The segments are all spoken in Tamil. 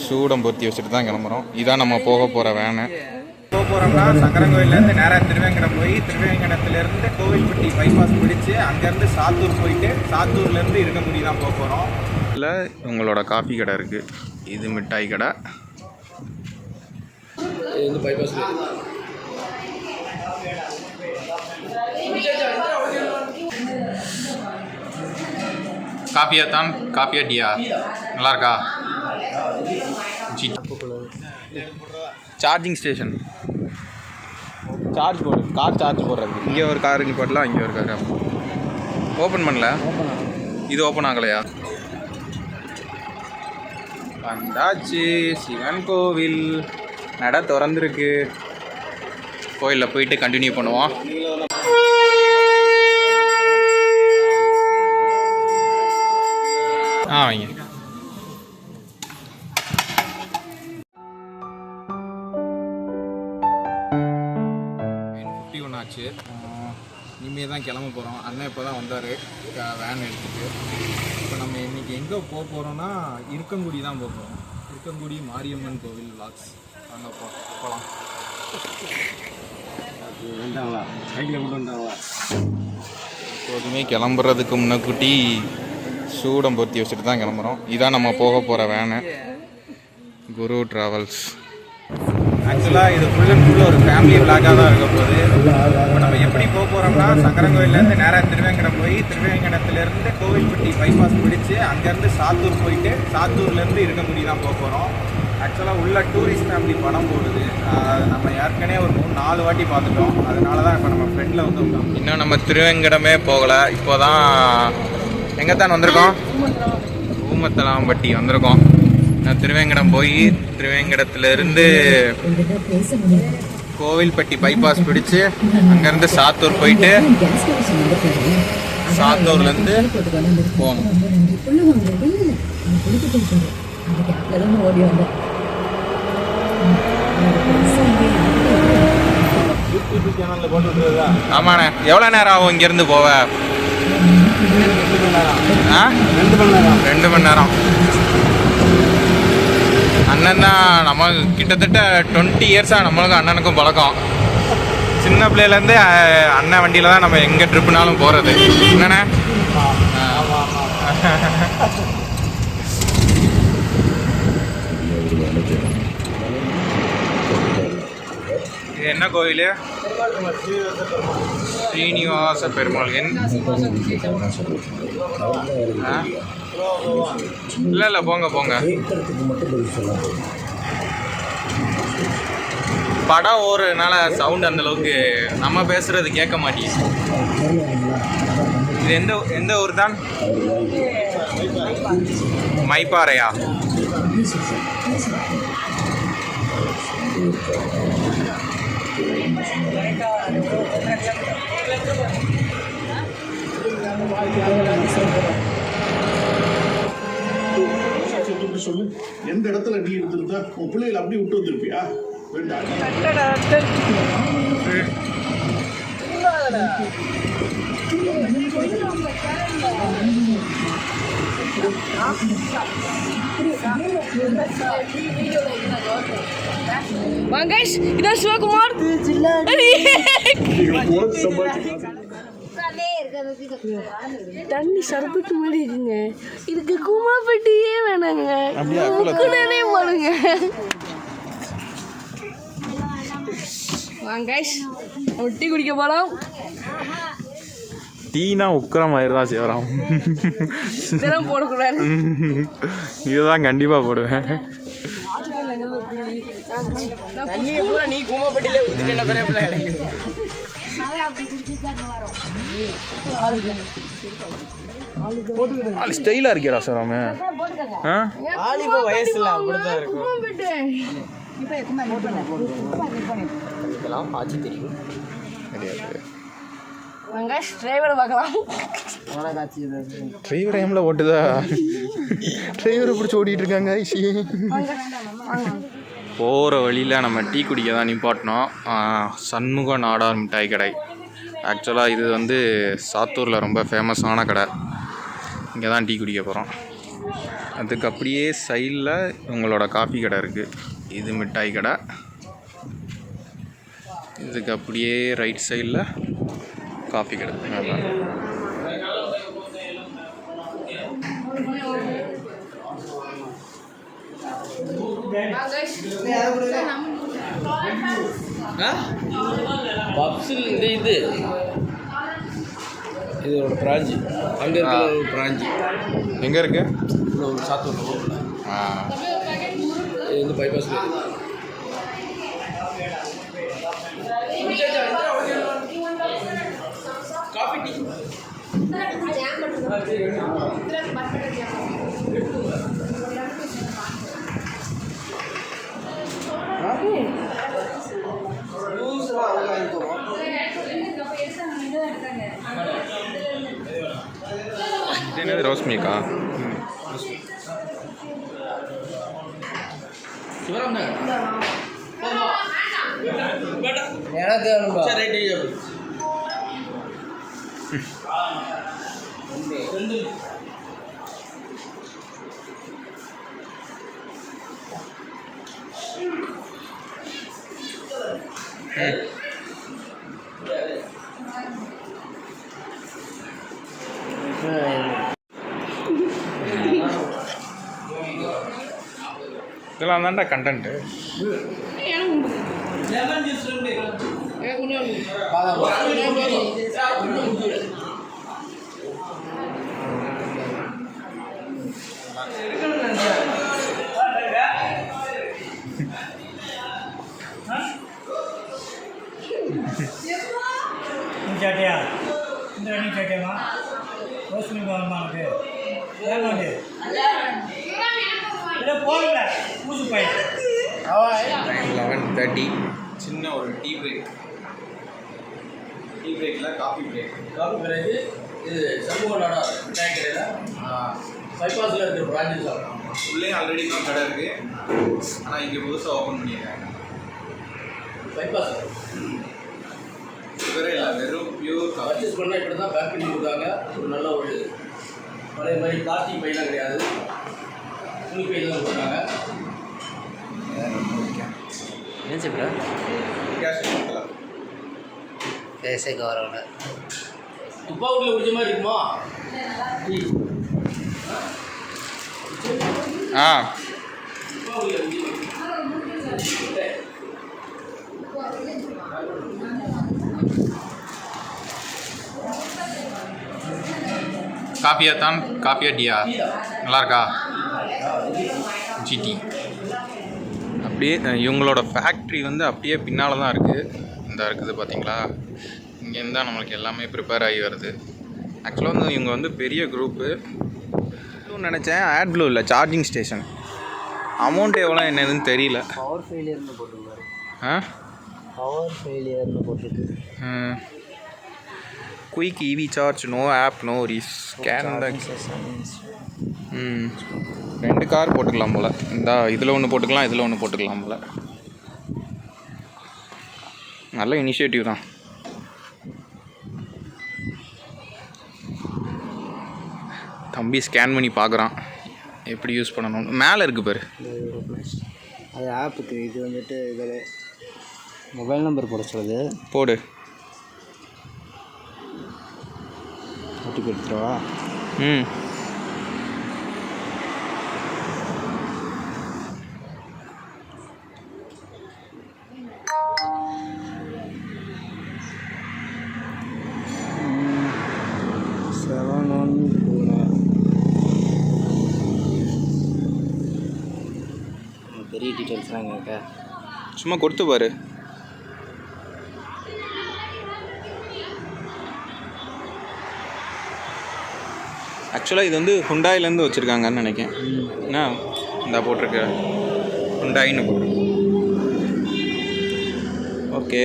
சூடம் பொத்தி வச்சுட்டு தான் கிளம்புறோம். இதான் நம்ம போக போகிற வேனு. போக போகிறோம்னா சங்கரங்கோயிலேருந்து நேராக திருவேங்கடம் போய் திருவேங்கடத்துலேருந்து கோவில்பட்டி பைபாஸ் பிடிச்சி அங்கேருந்து சாத்தூர் போயிட்டு சாத்தூர்லேருந்து இருக்கங்குடி தான் போக போகிறோம். இல்லை உங்களோட காஃபி கடை இருக்குது. இது மிட்டாய் கடை. இது வந்து பைபாஸ் காஃபியா தான்? காஃபியா டீயா? நல்லா இருக்கா? Charging station. சார்ஜ் போடு. கார் சார்ஜ் போடுறது. இங்கே ஒரு கார் போடலாம், இங்கே ஒரு கார். ஓப்பன் பண்ணல. இது ஓப்பன் ஆகலையா? வந்தாச்சு. சிவன் கோவில் நட திறந்துருக்கு. கோயிலில் போயிட்டு கண்டினியூ பண்ணுவோம். வைங்க. 51 ஆச்சு. இனிமேல் தான் கிளம்ப போகிறோம். அண்ணன் இப்போ தான் வந்தார் வேன் எடுத்துகிட்டு. இப்போ நம்ம இன்றைக்கி எங்கே போக போகிறோன்னா இருக்கங்குடி தான் போக போகிறோம். இருக்கங்குடி மாரியம்மன் கோவில் விலாக்ஸ். அங்கே போகலாம். எப்போதுமே கிளம்புறதுக்கு முன்னக்கூட்டி சூடம் பொத்தி வச்சுட்டு தான் கிளம்புறோம். இதான் நம்ம போக போகிற வேனு. குரு ட்ராவல்ஸ். ஆக்சுவலாக இது ஃபுல் அண்ட் ஃபுல் ஒரு ஃபேமிலி விளாகாக தான் இருக்க போகுது. இப்போ நம்ம எப்படி போக போகிறோம்னா சங்கரங்கோயிலேருந்து நேராக திருவேங்கடம் போய் திருவேங்கடத்துலேருந்து கோவில்பட்டி பைபாஸ் பிடிச்சி அங்கேருந்து சாத்தூர் போயிட்டு சாத்தூர்லேருந்து இருக்கங்குடி தான் போக போகிறோம். ஆக்சுவலாக உள்ள டூரிஸ்ட் ஃபேமிலி படம் போடுது. நம்ம ஏற்கனவே ஒரு 3-4 வாட்டி பார்த்துட்டோம். அதனால தான் இப்போ நம்ம ஃப்ரெண்டில் வந்து இன்னும் நம்ம திருவேங்கடமே போகலை. இப்போ தான் எங்கே தான் வந்திருக்கோம்? ஊமத்தலாம்பட்டி வந்திருக்கோம். நான் திருவேங்கடம் போய் திருவேங்கடத்துலேருந்து கோவில்பட்டி பைபாஸ் பிடிச்சி அங்கேருந்து சாத்தூர் போயிட்டு சாத்தூர்லேருந்து போகணும். ஆமாண்ணே. எவ்வளோ நேரம் ஆகும் இங்கேருந்து போவ? 2 மணி நேரம். அண்ணன் தான் நம்ம கிட்டத்தட்ட 20 இயர்ஸாக நம்மளுக்கும் அண்ணனுக்கும் பழக்கம். சின்ன பிள்ளையிலேருந்து அண்ணன் வண்டியில் தான் நம்ம எங்கே ட்ரிப்புனாலும் போகிறது. என்னண்ணே? இது என்ன கோயில்? ஸ்ரீனிவாச பெருமாள். இல்லை போங்க போங்க. படம் ஓடுறதுனால சவுண்ட் அந்தளவுக்கு நம்ம பேசுகிறது கேட்க மாட்டேங்குது. இது எந்த ஊர் தான்? மைப்பாறையா? சொல்லு, எந்த இடத்துல நீ இருந்திருந்தா உன் பிள்ளைகளை அப்படி விட்டு வந்திருப்பியா? மகேஷ், இதான் சிவகுமார். தண்ணி சரப்புக்கு மாதிரி இருக்குங்க. இதுக்கு குமாப்பட்டியே வேணாங்க. பாருங்க. மகேஷ் டீ குடிக்க போலாம். டீனா உக்கிரமாயிருதான் சேவரம். இதெல்லாம் போடக்கூடாது. இதுதான் கண்டிப்பா போடுவேன். நீ குமாப்பட்டியில ஸ்டைலா இருக்கியா சாராம? வயசுல அப்படிதான் இருக்கும். டிரைவர் ஏம்ல ஓட்டுதா? டிரைவரை பிடிச்சி ஓட்டிட்டு இருக்காங்க. போகிற வழியில் நம்ம டீ குடிக்க தான் நிப்பாட்டினோம். சண்முக நாடார் மிட்டாய் கடை. ஆக்சுவலாக இது வந்து சாத்தூரில் ரொம்ப ஃபேமஸான கடை. இங்கே தான் டீ குடிக்க போகிறோம். அதுக்கு அப்படியே சைடில் உங்களோட காஃபி கடை இருக்குது. இது மிட்டாய் கடை. இதுக்கு அப்படியே ரைட் சைடில் காஃபி கடை. பப்ஸில் இது இதோட பிரான்ச்சு அங்கே இருக்கிற ஒரு பிரான்ச்சு எங்கே இருக்கு? ஒரு சாத்தூர். இது வந்து பைபாஸில் இருக்குது. காஃபி டீ இது என்னது ரோஸ் மில்கா? இதெல்லாம் தான்டா கண்டென்ட்டு. चाटिया इंद्रा नहीं चाटिया माँ रोज में बाल मार के क्या माने इधर बोल रहा कुछ पाए 11:30 சின்ன ஒரு டீ பிரேக். டீ பிரேக்கில் காஃபி பிரேக். இது சமூக நாடா மிட்டாய் கடையில் பைபாஸில் இருக்கிற பிரான்ச்சு சாப்பிட்றோம். உள்ளே ஆல்ரெடி இன்னும் கடை இருக்குது. ஆனால் இங்கே புதுசாக ஓப்பன் பண்ணியிருக்காங்க. பைபாஸ் சுகரே இல்லை, வெறும் பியூர் காஃபி. பர்ச்சேஸ் பண்ணால் இப்படி தான் பேக் பண்ணி கொடுத்தாங்க. ஒரு நல்ல ஒரு பழைய மாதிரி பிளாஸ்டிக் பையெல்லாம் கிடையாது, துணி பை தான் கொடுத்தாங்க. ಏನು ಸಿಬ್ರ கேஷ் கொடுக்கலாம். பேசே கவரவன துப்பாக்கில் குடிச்ச மாதிரி இருக்குமா? காஃபியா தான்? காஃபியா டீயா? நல்லா இருக்கா? ஜிடி. அப்படியே இவங்களோட ஃபேக்ட்ரி வந்து அப்படியே பின்னால் தான் இருக்குது. இந்த இருக்குது பார்த்தீங்களா? இங்கேருந்து தான் நம்மளுக்கு எல்லாமே ப்ரிப்பேர் ஆகி வருது. ஆக்சுவலாக வந்து இவங்க வந்து பெரிய குரூப்பு. நினச்சேன் ஆட் ப்ளூ இல்லை, சார்ஜிங் ஸ்டேஷன். அமௌண்ட் எவ்வளோ என்னதுன்னு தெரியல. பவர் ஃபெயிலியர்னு போட்டிருக்காரு. பவர் ஃபெயிலியர்னு போட்டிருக்கு. Quick EV charge, no app, no scan. 2 car போட்டுக்கலாம் போல். இந்த இதில் ஒன்று போட்டுக்கலாம், இதில் ஒன்று போட்டுக்கலாம் போல். நல்ல இனிஷியேட்டிவ் தான். தம்பி ஸ்கேன் பண்ணி பார்க்குறான் எப்படி யூஸ் பண்ணணும். மேலே இருக்குது பாரு, அது ஆப்புக்கு. இது வந்துட்டு இதில் மொபைல் நம்பர் போட சொல்லுது. போடு. ஓடிபி எடுத்துருவா. ம் பெரிய டீட்டெயில்ஸ்லாம் கேட்க சும்மா கொடுத்து பாரு. ஆக்சுவலாக இது வந்து ஹுண்டாயிலேருந்து வச்சுருக்காங்கன்னு நினைக்கிறேன். என்ன இந்த போட்டிருக்கு ஹுண்டாயின்னு போட்டிருக்கு. ஓகே,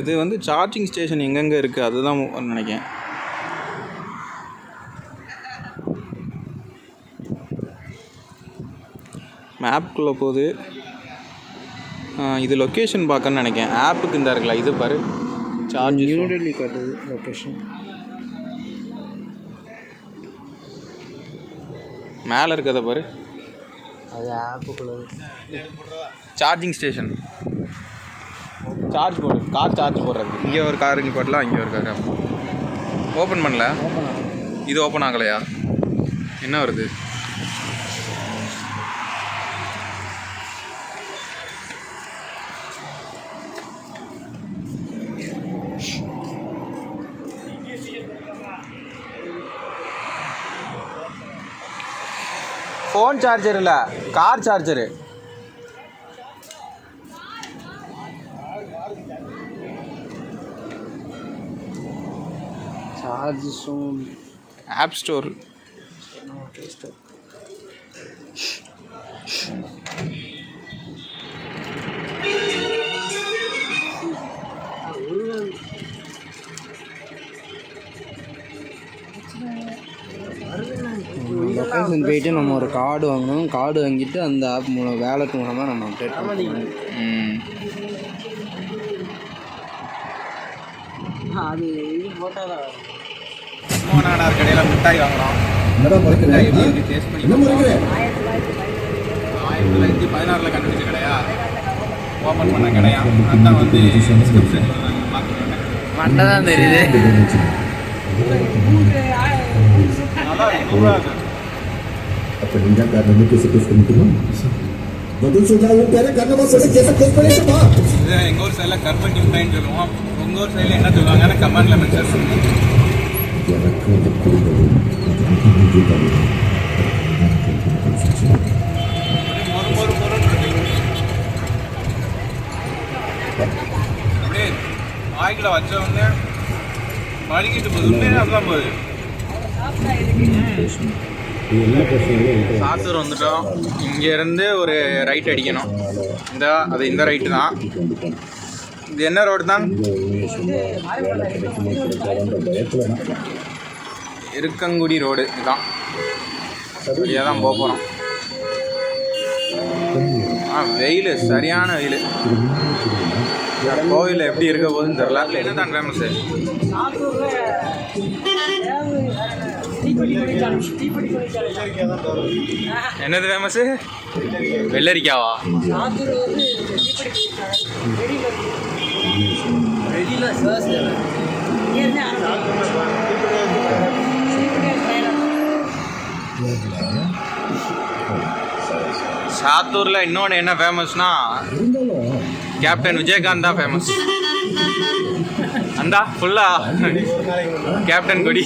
இது வந்து சார்ஜிங் ஸ்டேஷன் எங்கெங்கே இருக்குது அதுதான் நினைக்கிறேன். மேப்புக்குள்ளே போகுது. இது லொக்கேஷன் பார்க்கன்னு நினைக்கிறேன். ஆப்புக்கு இந்த இருக்குல்ல, இது பாரு சார்ஜ். நியூ டெல்லி காட்டுது லொக்கேஷன். மேலே இருக்கிறத பாரு, அது ஆப்புக்குள்ளது. Charging station. சார்ஜ் போடு, கார் சார்ஜ் போடுறது. இங்கே ஒரு கார் இங்கே போடலாம், இங்கே ஒரு கார். ஓப்பன் பண்ணல, இது ஓப்பன் ஆகலையா? என்ன வருது? ஃபோன் சார்ஜர் இல்லை, கார் சார்ஜரு. சார்ஜஸும் ஆப் ஸ்டோர். லொக்கேஷன் போயிட்டு நம்ம ஒரு கார்டு வாங்கணும். கார்டு வாங்கிட்டு அந்த ஆப் மூலம் வேலட் மூலமாக நம்ம அப்டேட் பண்ணணும். அது இது போட்டால் தான் மோகனானார் கடையில் மிட்டாய் வாங்குறோம். மிட்டாய் எப்படி இருக்கு டேஸ்ட் பண்ணி பார்ப்போம். 1916 கண்டுபிடிச்ச கடையா, ஓப்பன் பண்ண கடையா, அதான் வந்து டிஸ்கிரிப்ஷன் பார்த்துக்கோங்க. மண்டை தான் தெரியுது. நல்லா சூப்பராக இருக்கு. apa ninja karena itu seperti itu betul sudah upaya karena masa kita seperti itu இது எங்கள் ஊர் சைடில் கருப்பட்டி மிட்டாய்ன்னு சொல்லுவோம். உங்கள் ஊர் சைடில் என்ன சொல்லுவாங்கன்னு கமெண்ட்ல மென்ஷன் பண்ணுங்க. jarak untuk kuliah untuk menunjukkan அப்படியே வாய்க்குள்ள வச்ச உடனே வலிக்கிட்டு போகுது. உண்மையிலே அதுதான் போகுது. சாத்தூர் வந்துட்டோம். இங்கேருந்து ஒரு ரைட் அடிக்கணும். இந்த ரைட்டு தான். இது என்ன ரோடு தான்? இருக்கங்குடி ரோடு. இதுதான், சரியாக தான் போக போகிறோம். வெயில், சரியான வெயில். கோவில் எப்படி இருக்க போகுதுன்னு தெரியல. என்ன தான் ஃபேமஸு? என்னது ஃபேமஸு? வெள்ளரிக்காவா? சாத்தூரில் இன்னொன்று என்ன ஃபேமஸ்னா, கேப்டன் விஜயகாந்த் தான் ஃபேமஸ். அந்தா ஃபுல்லா கேப்டன் கொடி.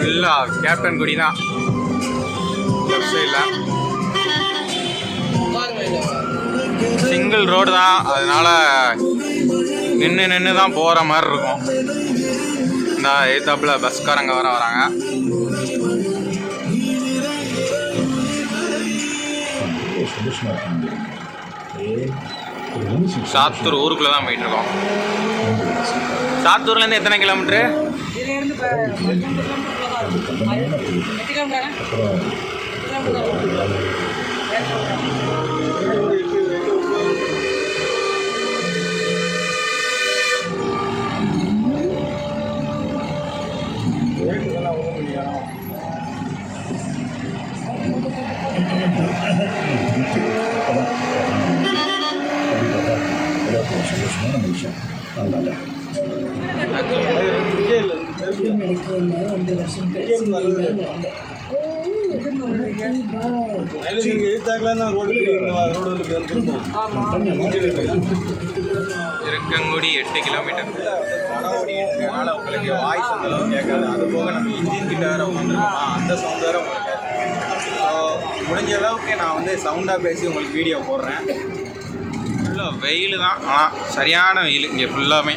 ஃபுல்லா கேப்டன் கொடி தான். சிங்கிள் ரோடு தான், அதனால நின்று தான் போகிற மாதிரி இருக்கும். இந்த எதிர்த்தாப்புல பஸ்காரங்க வராங்க. சாத்தூர் ஊருக்குள்ளே தான் போயிட்டு இருக்கோம். சாத்தூர்லேருந்து எத்தனை கிலோமீட்ரு? இருக்கங்குடி 8 கிலோமீட்டர். அதனால உங்களுக்கு வாய்ஸ் அந்த அளவுக்கு கேட்காது. அது போக நம்ம இன்ஜின் கிட்ட வேற உட்காந்துருக்கோமா, அந்த சவுண்ட் வேற உங்களுக்கு. ஸோ முடிஞ்ச அளவுக்கு நான் வந்து சவுண்டாக பேசி உங்களுக்கு வீடியோ போடுறேன். ஃபுல்லாக வெயில் தான், ஆனால் சரியான வெயில் இங்கே ஃபுல்லாமே.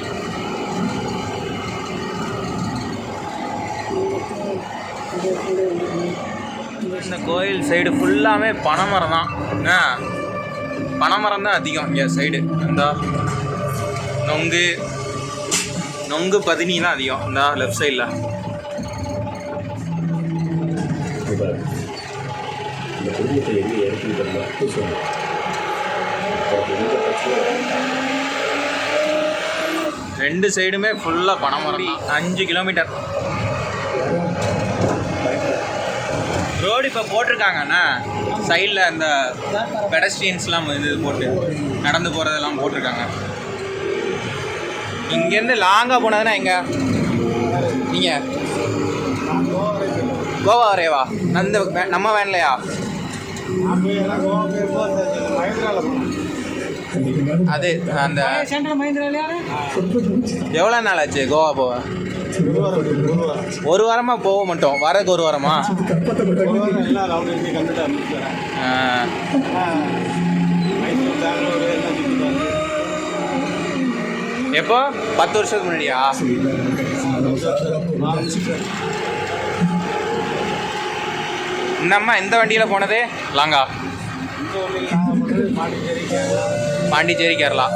இந்த கோயில் சைடு ஃபுல்லாமே பனைமரம் தான். பனைமரம் தான் அதிகம் இங்கே சைடு. இந்த நொங்கு பதினி தான் அதிகம் இந்த லெஃப்ட் சைடில். இந்த குடும்பத்தை எங்கே இறக்கிட்டு 2 சைடுமே ஃபுல்லாக பனைமரம். 5 கிலோமீட்டர் ரோடு இப்போ போட்டிருக்காங்கண்ணா. சைடில் அந்த பெடஸ்ட்ரியன்ஸ்லாம் இது போட்டு நடந்து போகிறதெல்லாம் போட்டிருக்காங்க. இங்கேருந்து லாங்காக போனதுன்னா எங்கே நீங்கள் கோவா வரையவா? நம்ம வேன்லையா? அது அந்த எவ்வளோ நாள் ஆச்சு கோவா போக? 1 வாரமாக போக மாட்டோம். வரக்கு 1 வாரமா? எப்போ? 10 வருஷத்துக்கு முன்னாடியா? இந்த அம்மா எந்த வண்டியில் போனது லாங்கா? பாண்டிச்சேரி கேரளா.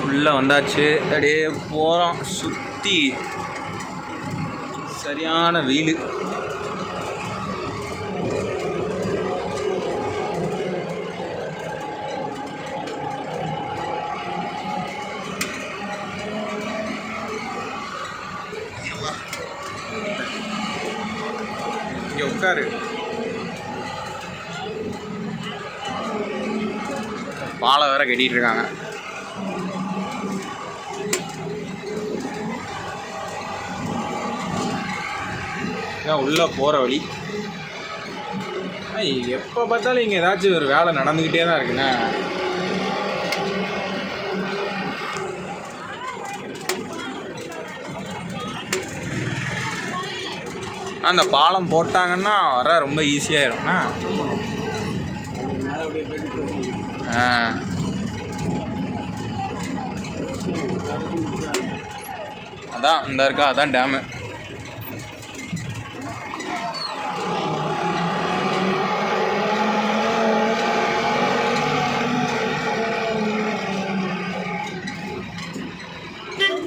உள்ளே வந்தாச்சு. அப்படியே போகிறோம். சுற்றி சரியான வெயில். இங்கே உட்காரு. பாலை வேற கட்டிட்டு இருக்காங்க. உள்ளே போகிற வழி. எப்போ பார்த்தாலும் இங்கே ஏதாச்சும் ஒரு வேலை நடந்துக்கிட்டே தான் இருக்குண்ணே. அந்த பாலம் போட்டாங்கன்னா வர ரொம்ப ஈஸியாகிடும்ண்ணா. அதான் இந்த இருக்கா, அதான் டேமு.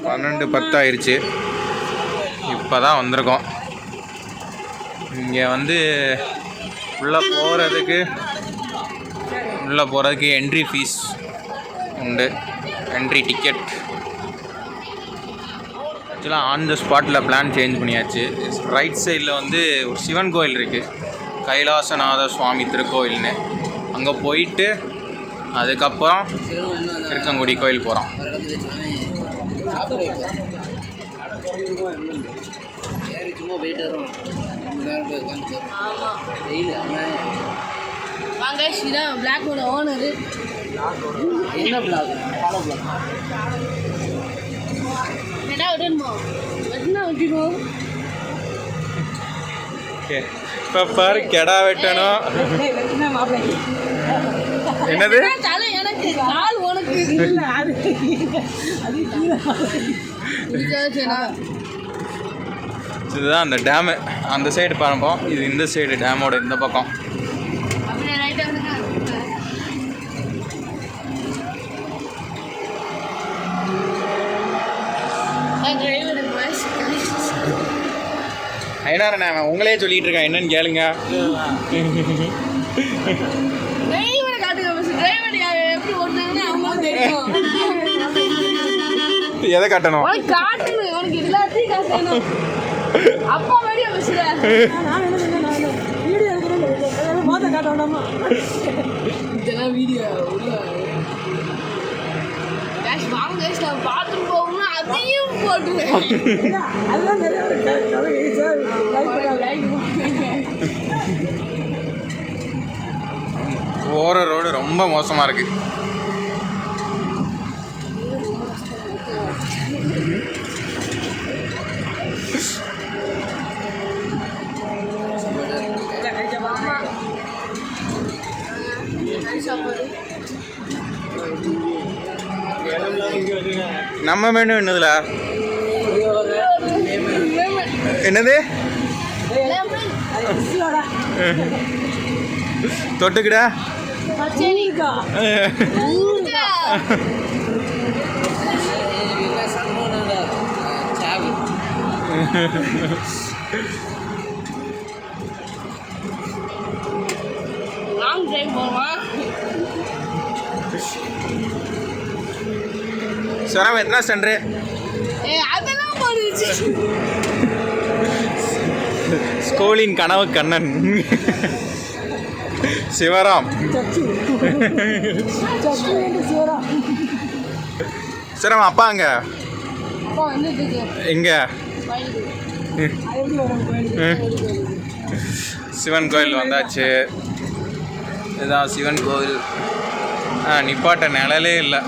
பன்னெண்டு 10 ஆயிடுச்சு. இப்போ தான் வந்திருக்கோம். இங்கே வந்து உள்ளே போகிறதுக்கு என்ட்ரி ஃபீஸ் உண்டு. Entry ticket. ஆக்சுவலாக ஆன் த ஸ்பாட்டில் பிளான் சேஞ்ச் பண்ணியாச்சு. ரைட் சைடில் வந்து ஒரு சிவன் கோயில் இருக்குது, கைலாசநாத சுவாமி திருக்கோயில்னு. அங்கே போயிட்டு அதுக்கப்புறம் திருக்கங்குடி கோயில் போகிறோம். வாங்க ஸ்ரீதா பிளாக்கோட ஓனரு. என்ன பிளாக்? என்ன விடணுமா? வெட்டினா விட்டுடுவோம். இப்போ பாரு கெடா வெட்டணும். என்னது? எனக்கு கால் உனக்கு இதுதான் அந்த டேமு. அந்த சைடு பார்ப்போம். இது இந்த சைடு டேமோட இந்த பக்கம். ஐநாரண்ணா உங்களே சொல்லிட்டு இருக்கேன், என்னன்னு கேளுங்க. எதை காட்டணும்? உனக்கு எல்லாத்தையும் காட்டணும். அப்பா வீடியோ பேசுறேன். இதெல்லாம் வீடியோ வாங்க பாத்ரூம் போகணும், அதையும் போட்டுருவேன். போகிற ரோடு ரொம்ப மோசமாக இருக்குது. நம்ம மெனு என்னதுல? என்னது? தொட்டுக்கிட சிவராம் எத்தனை ஸ்டாண்டர்டு? அதெல்லாம் போடுச்சு. ஸ்கூலின் கனவு கண்ணன் சிவராம். சிவராம் அப்பா அங்க எங்க? சிவன் கோயில் வந்தாச்சு. இதுதான் சிவன் கோவில். நிப்பாட்ட நிழலே இல்லை.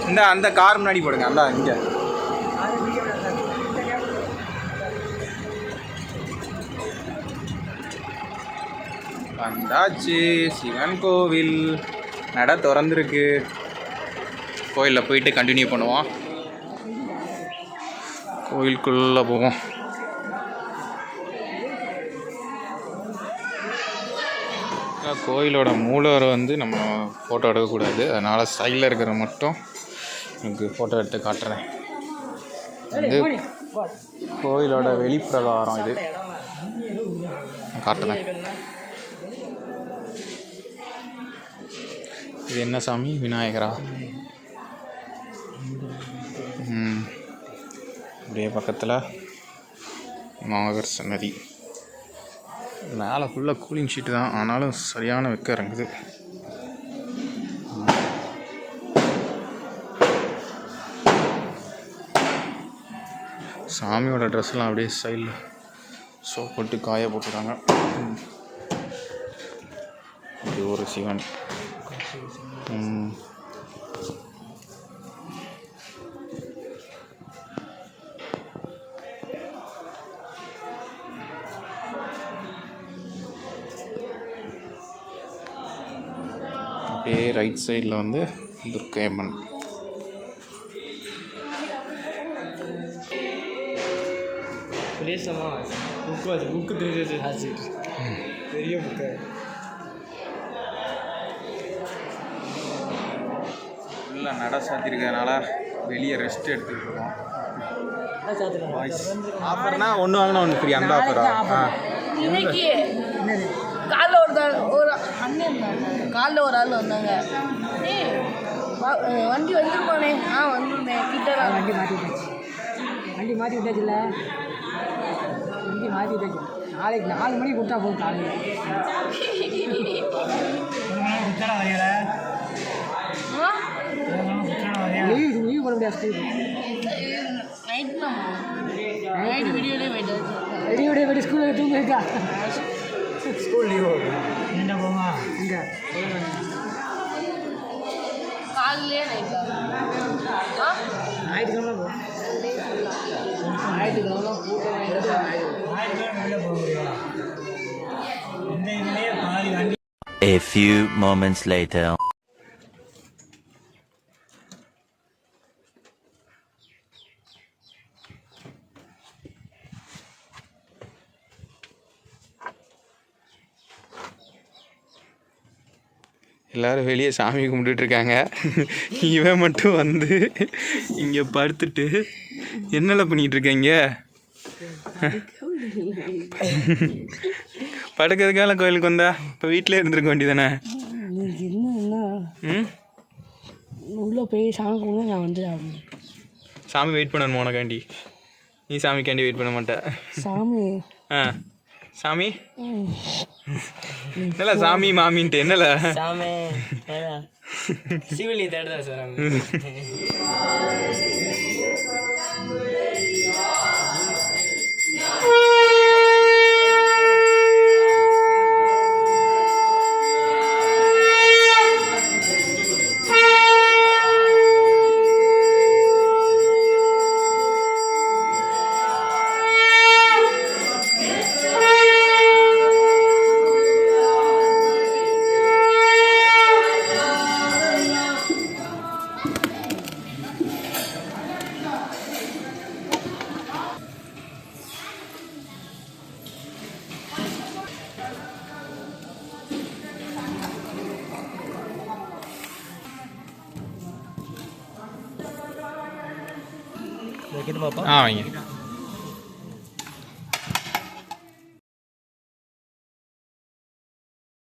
இந்த அந்த கார் முன்னாடி போடுங்க. அந்த இங்கே வந்தாச்சு. சிவன் கோவில் நட திறந்துருக்கு. கோயிலில் போயிட்டு கண்டினியூ பண்ணுவோம். கோயிலுக்குள்ளே போவோம். கோயிலோட மூலவரை வந்து நம்ம ஃபோட்டோ எடுக்கக்கூடாது. அதனால் சைடில் இருக்கிற மட்டும் எனக்கு ஃபோட்டோ எடுத்து காட்டுறேன். வந்து கோயிலோட வெளிப்பிரகாரம் இது காட்டுறேன். இது என்ன சாமி? விநாயகரா? அப்படியே பக்கத்தில் நாகர் சன்னதி. மேலே ஃபுல்லாக கூலிங் ஷீட்டு தான், ஆனாலும் சரியான வெக்க இறங்குது. சாமியோட ட்ரெஸ்லாம் அப்படியே சைடில் சோப் போட்டு காய போட்டுருக்காங்க. இது ஒரு சிவன். அப்படியே ரைட் சைடில் வந்து துர்க்கையம்மன். புக்கு பெரிய புக்கு. ஃபுல்லாக நட சாத்திருக்கிறதுனால வெளியே ரெஸ்ட் எடுத்துக்கிட்டு இருக்கோம். ஆஃபர்னா ஒன்று வாங்கினா ஒன்று ஃப்ரீ. அந்த ஆஃபரா? இன்னைக்கு காலைல ஒரு அண்ணன் இருந்தாங்க. காலைல ஒரு ஆள் வந்தாங்க. வண்டி வந்துருமானே? வந்துருந்தேன். கிட்ட வண்டி மாற்றி விட்டாச்சு. வண்டி மாற்றி விட்டாச்சுல்ல. வண்டி மாற்றி விட்டாச்சு. நாளைக்கு 4 மணிக்கு கொடுத்தா போதும். காலையில் லீவ் பண்ண முடியாது. நைட்டு வீடியோலேயே போய்ட்டு ஸ்கூலில் தூங்க இருக்கா? ஸ்கூல் லீவ் என்ன போமா? இங்கே காலையிலே நைட்டா? ஞாயிற்றுக்கிழமை போகும். ஞாயிற்றுக்கிழமை கூட்டம் வெளில போக முடியும். இந்த இதுலேயே பாதி வண்டி. A few moments later. எல்லோரும் வெளியே சாமி கும்பிட்டுட்ருக்காங்க. இவன் மட்டும் வந்து இங்கே படுத்துட்டு என்னெல்லாம் பண்ணிகிட்ருக்கீங்க? படுக்கிறதுக்காக கோயிலுக்கு வந்தா இப்போ வீட்டிலே இருந்திருக்க வேண்டியதானே? என்னன்னா உள்ளே போய் சாமி கும்பிட்டு நான் வந்து சாமி வெயிட் பண்ணணும் உனக்காண்டி. நீ சாமிக்காண்டி வெயிட் பண்ண மாட்டேன். சாமி சாமி என்னல சாமி மாமின்ட்டு என்னல சாமி சிவிலி தேடுதா சார். வைங்க.